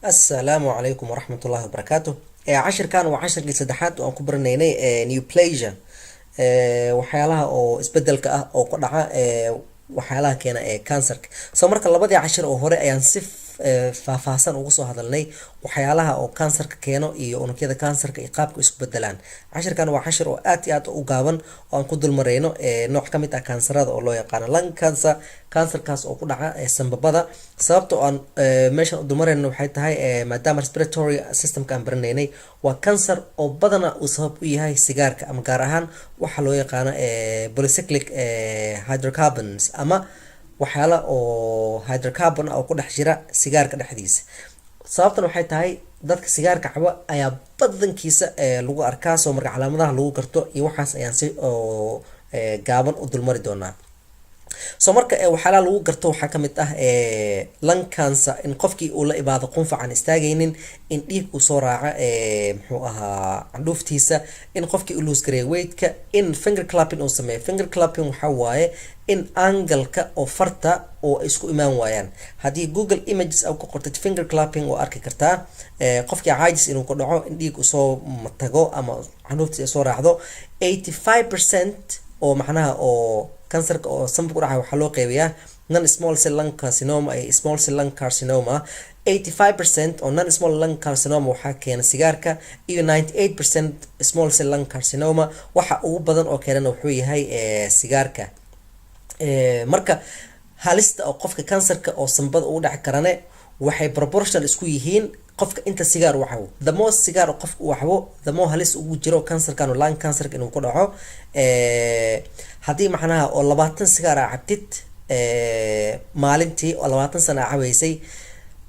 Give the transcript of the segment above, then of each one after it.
السلام عليكم ورحمة الله وبركاته. عشر كان وعشر جسدحات وأن كبرنيني نيوبلاجيا waxyaalaha oo isbedelka ah oo ku dhaca waxyaalaha keena kansarka. Soo marka labadii cashir oo hore ayaan si faahfaahsan ugu soo hadalnay waxyaalaha oo kansarka keeno iyo unugyada kansarka iyo qaabka isku bedelaan. Cashirkan waa cashir oo aad iyo aad u gaaban oo aan ku dul mareyno nooc ka mid ah kansarada oo loo yaqaan lung cancer. kansarkaas oo ku dhaca sanbabada. sababtoo aan meeshan u dul mareyno waxay tahay maadaama respiratory systemka aan baranaynay waa kansar oo badana uu sabab u yahay sigaarka ama gaar ahaan waxa loo yaqaano polycyclic hydrocarbons ama waxyaala oo hydrocarbon oo ku dhex jira sigaarka dhexdiisa. sababtan waxay tahay dadka sigaarka cabo ayaa badankiisa lagu arkaa. soo marka calaamadaha lagu garto iyo waxaas ayaan si gaaban u dulmari doonaa. soo marka waxyaalaha lagu garto waxaa ka mid ah lung cancer in qofkii uu la ibaado qunfac aan istaagaynin, in dhiig uu soo raaca muxuu ahaa candhuuftiisa, in qofkii uu lose gareeyo weight-ka, in finger clapping uu sameeyo. finger clapping waxaa waaye in angle-ka oo farta oo isku imaan waayaan. haddii Google Images aad ku qortid finger clapping oo arki kartaa qofkii caajis inuu ku dhaco, in dhiig uu soo tago ama candhuuftiisa soo raacdo. 85% oo macnaha oo kansarka oo sanbabka ku dhaca waxaa loo qeybiyaa non small cell lung carcinoma iyo small cell lung carcinoma. 85% oo non small lung carcinoma waxaa keena sigaarka iyo 98% small cell lung carcinoma waxa ugu badan oo keenana wuxuu yahay sigaarka. marka halista oo qofka kansarka oo sanbada ugu dhaci karane waxay proportional isku yihiin qofka inta sigaar uu cabo. the more sigaar oo qofka uu cabo the more halis ugu jiro kansarkan oo lung cancer inuu ku dhaco. haddii macnaha oo 20 sigaar aa cabtid maalintii oo 20 sano aa cabaysay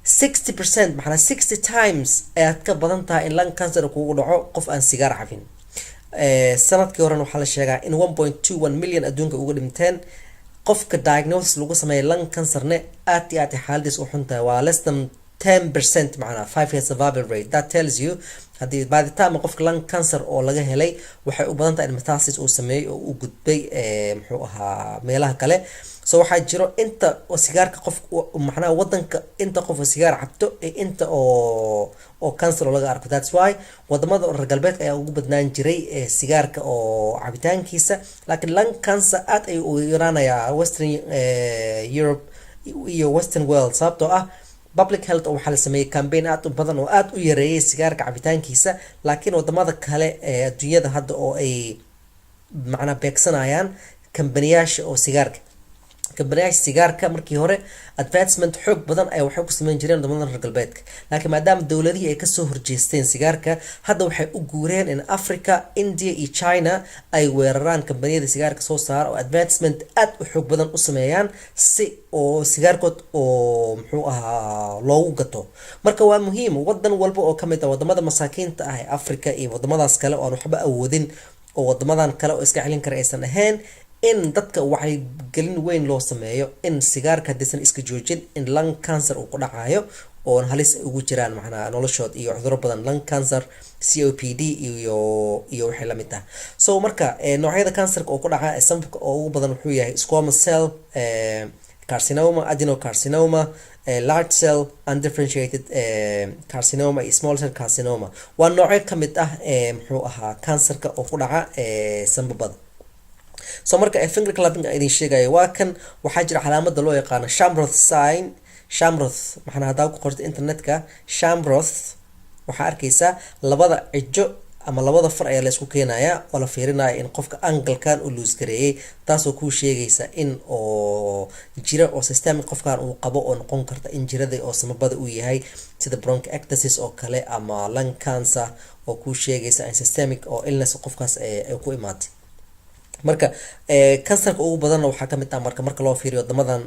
60% macnaha 60 times ayaad ka badan tahay in lung cancer kugu dhaco qof aan sigaar cabin. sanadkii horena waxaa la sheegaa in 1.21 million adduunka uga dhinteen. qofka diagnosis lagu sameeyo lung cancer-ne aad iyo aad xaaladiis u xuntahay waa less than 10% macnaha 5 year survival rate. that tells you haddii by the time qofka lung cancer oo laga helay waxay u badan tahay in metastasis uu sameeyay oo uu gudbay muxuu ahaa meelaha kale. soo waxaa jiro inta oo sigaarka qof macnaha wadanka inta qof oo sigaar cabto inta oo cancer laga arko. that's why wadamada reer galbeedka ayaa ugu badnaan jiray sigaarka oo cabitaankiisa, laakiin lung cancer aad ay u yaraanayaa western Europe iyo western world. sababtoo ah public health waxaa la sameeyay campaign aad u badan oo aad u yareeyay sigaarka cabitaankiisa, laakiin wadamada kale adduunyada hadda oo ay macnaha beegsanayaan kambaniyaasha oo sigaarka markii hore advancement xoog badan ay waxay ku sameyn jireen wadamada reer galbeedka, laakiin maadaama dowladihii ay kasoo horjeesteen sigaarka hadda waxay u guureen in Africa, India iyo China ay weeraraan kambaniyada sigaarka soo saara oo advancement aad u xoog badan u sameeyaan si oo sigaarkood oo muxuu ahaa loogu gato. marka waa muhiim wadan walba oo kamid ah wadamada masaakiinta ah ee Africa iyo wadamadaas kale oo aan waxba awoodin oo wadamadan kale oo iska celin kara aysan ahayn in dadka waxay gelin weyn loo sameeyo in sigaarka hadiisan iska joojin in lung cancer uu ku dhacayo oo halis ugu jiraan macnaha noloshood iyo cudurro badan lung cancer, COPD iyo waxay la mid ah. soo marka noocyada kansarka oo ku dhaca sanbabka oo ugu badan wuxuu yahay squamous cell carcinoma, adenocarcinoma, large cell undifferentiated carcinoma iyo small cell carcinoma. waa noocyo ka mid ah muxuu ahaa kansarka oo ku dhaca sanbabada. soo marka finger clapping idin sheegayo waa kan waxaa jira calaamada loo yaqaano Shamroth sign. Shamroth maxana hadaa ku qorto internetka Shamroth waxaa arkaysaa labada cijo ama labada far ayaa la isku keenayaa oo la fiirinayo in qofka angle-kan uu lose gareeyay, taasoo kuu sheegaysa in oo jira oo systemic qofkan uu qabo oo noqon karta in jirada oo samabada uu yahay sida bronchiectasis oo kale ama lung cancer oo kuu sheegaysa in systemic oo illness qofkaas ay ku imaatay. marka kansarka ugu badan waxaa ka mid ah marka loo fiiriyo wadamadan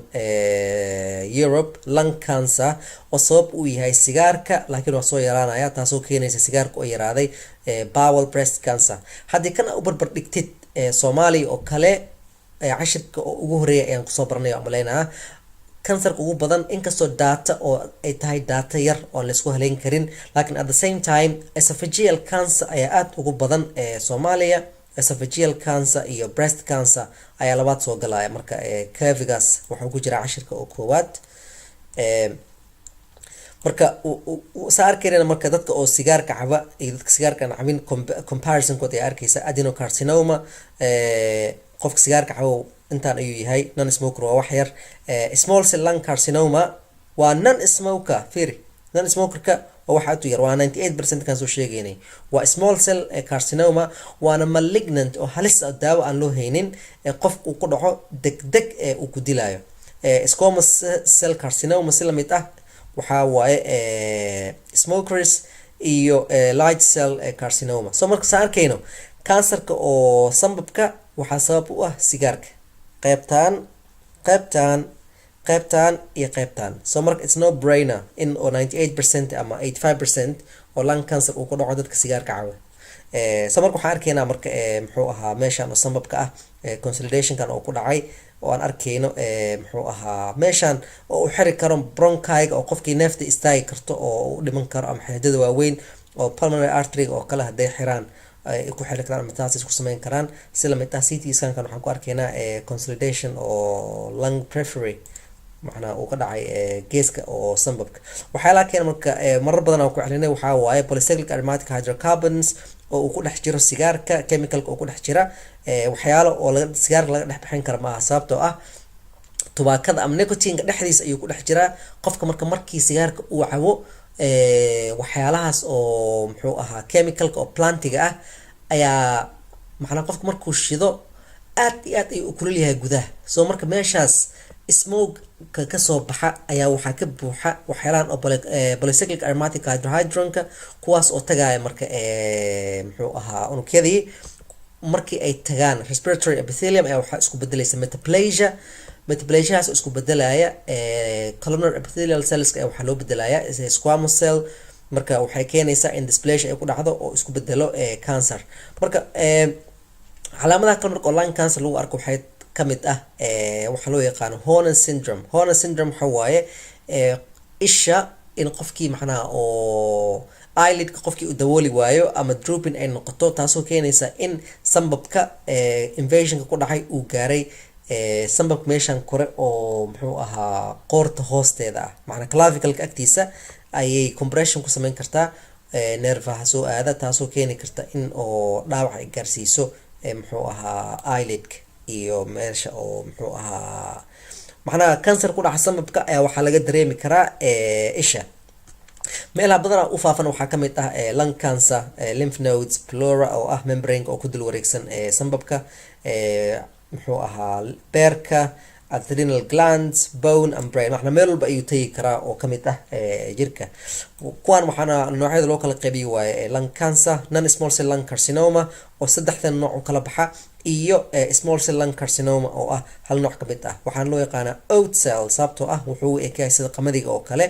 Europe lung cancer oo sabab uu yahay sigaarka, laakiin waa soo yaraanaya taasoo keenaysa sigaarka oo yaraaday. bowel breast cancer haddii kana u barbar dhigtid Soomaaliya oo kale cashirka oo ugu horeeya ayaan kusoo baranay oo maleynaa kansarka ugu badan inkastoo data oo ay tahay data yar oo la isku haleyn karin, laakiin at the same time esophageal cancer ayaa aad ugu badan Soomaaliya. esophageal cancer iyo breast cancer ayaa labaad soo galaya. marka curvigaas wuxuu ku jira cashirka oo koowaad. marka saa arkayna marka dadka oo sigaarka caba iyo dadka sigaarka aan cabin comparisonkood ay arkaysa adenocarcinoma qofka sigaarka cabo intaan ayuu yahay non smoker waa wax yar small cell lung carcinoma waa non smoker fiiri non smokerka waa waxa aad u yar waa 98% kan soo sheegaynay waa small cell carcinoma waana malignant oo halis ah daawo aan loo haynin qofka uu ku dhaco degdeg uu ku dilayo squamous cell carcinoma si lamid ah waxaa waaye smokers iyo large cell carcinoma so marka saan arkayno kansarka oo sanbabka waxaa sabab u ah sigaarka qaybtaan iyo qaybtaan so marka it's no brainer in oo 98% ama 85% oo lung cancer uu ku dhaco dadka sigaarka caba so marka waxaan arkaynaa marka muxuu ahaa meeshan oo sanbabka ah consolidationkan oo ku dhacay oo aan arkayno muxuu ahaa meeshan oo u xiri karo bronchiga oo qofkii neefta istaagi karto oo u dhiman karo ama xididada waaweyn oo pulmonary artery oo kale haday xiraan ay ku xiri karaan metastasis ku sameyn karaan si lamid ah CT scan-kan waxaan ku arkaynaa consolidation oo lung periphery macna uu ka dhacay geeska oo sanbabka waxyaalaha keena marka marar badan aan ku celinay waxaa waaye polycyclic aromatic hydrocarbons oo uu ku dhex jiro sigaarka chemicalka oo ku dhex jira waxyaalo oo sigaarka laga dhex bixin karo maaha sababtoo ah tubaakada ama nicotineka dhexdiisa ayuu ku dhex jiraa qofka markii sigaarka uu cabo waxyaalahaas oo muxuu ahaa chemicalka oo plantiga ah ayaa macnaa qofka markuu shido aad iyo aad ayuu u kulul yahay gudaha soo marka meeshaas smoke ka soo baxa ayaa waxaa ka buuxa waxyaalahan oo polycyclic aromatic hydrohydronka kuwaas oo tagaaya marka muxuu ahaa unugyadii markii ay tagaan respiratory epithelium ayaa waxaa isku bedelaysa metaplasiahaas isku bedelaya columnar epithelial cells ayaa waxaa loo bedelaya squamous cell marka waxay keenaysaa in dysplasia ay ku dhacdo oo isku bedelo cancer marka calaamadaha kale marka oo lung cancer lagu arko waxay kamid ah waxaa loo yaqaano Horner syndrome waxa waaye isha in qofkii macnaha oo eyelidka qofkii u dawooli waayo ama drooping ay noqoto taasoo keenaysa in sanbabka invasionka ku dhacay uu gaaray sanbabka meeshan kore oo muxuu ahaa qoorta hoosteeda ah macnaa clavicalka agtiisa ayay compression ku sameyn kartaa nervaha soo aada taasoo keeni karta in oo dhaawac ay gaarsiiso muxuu ahaa eyelidka iyo meesha oo muxuu ahaa macnaha cancer ku dhaca sanbabka ayaa waxaa laga dareemi karaa isha meelaha badanaa u faafan waxaa kamid ah lung cancer lymph nodes pleura oo ah membrane oo ku dul wareegsan sanbabka muxuu ahaa beerka adrenal glands bone and brain waxna meel walba ayuu tagi karaa oo kamid ah jirka kuwan waxaana noocyada loo kala qaybiyo waaye lung cancer non small cell lung carcinoma oo saddexdan nooc u kala baxa iyo small cell lung carcinoma oo ah hal nooc kamid ah waxaan loo yaqaanaa oat cell sababtoo ah wuxuu u ekayaa sida qamadiga oo kale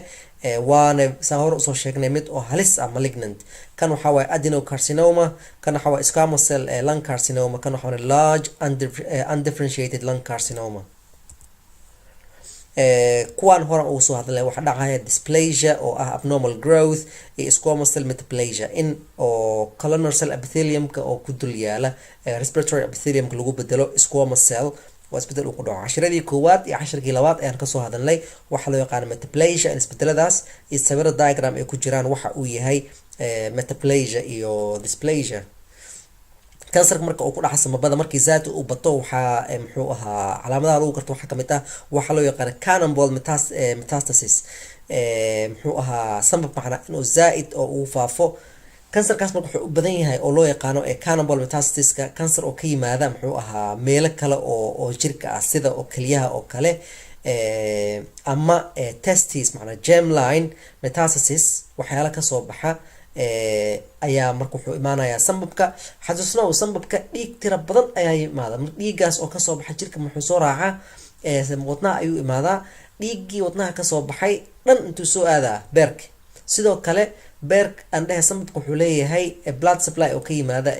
waana saan hore usoo sheegnay mid oo halis ah malignant kan waxaa waaye adenocarcinoma kan waxaa waaye squamous cell lung carcinoma kan waxaa waaye large undifferentiated lung carcinoma kuwan horan ugu soo hadlay waxa dhacaya dysplasia oo ah abnormal growth iyo squamous cell metaplasia in oo columnar cell epitheliumka oo ku dul yaala respiratory epitheliumka lagu bedelo squamous cell waa isbedel uu ku dhaco cashiradii koowaad iyo casharkii labaad ayaan kasoo hadalnay waxa loo yaqaan metaplasia in isbedeladaas iyo sawirada diagram ay ku jiraan waxa uu yahay metaplasia iyo dysplasia cancer marka uu ku dhaca samabada markii zaad uu bato waxaa muxuu ahaa calaamadaha lagu garto waxaa kamid ah waxa loo yaqaan cannonball metastasis muxuu ahaa sanbab macna inuu zaaid oo uu faafo cancerkaas marka wuxuu u badan yahay oo loo yaqaano cannonball metastasiska cancer oo ka yimaada muxuu ahaa meelo kale oo jirka ah sida oo kaliyaha oo kale ama testis macna germline metastasis waxyaala kasoo baxa ayaa marka wuxuu imaanayaa sanbabka xasuusnaa sanbabka dhiig tira badan ayaa yimaada dhiigaas oo kasoo baxa jirka muxuu soo raacaa wadnaha ayuu imaadaa dhiiggii wadnaha kasoo baxay dhan intuu soo aadaa beerka sidoo kale beerka aan dhehe sanbabka wuxuu leeyahay blood supply oo ka yimaada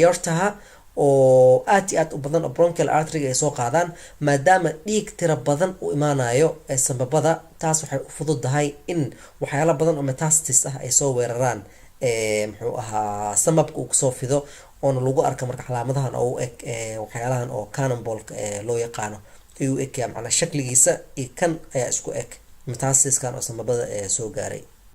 aortaha oo aad iyo aad u badan oo bronchial artery ay soo qaadaan maadaama dhiig tira badan u imaanayo sanbabada taas waxay u fududahay in waxyaalo badan oo metastasis ah ay soo weeraraan muxuu ahaa sanbabka uu kusoo fido oona lagu arka marka calaamadahan oo u eg waxyaalahan oo cannonball loo yaqaano ayuu egyaa macnaa shakligiisa iyo kan ayaa isku eg metastasiskan oo samabada soo gaaray.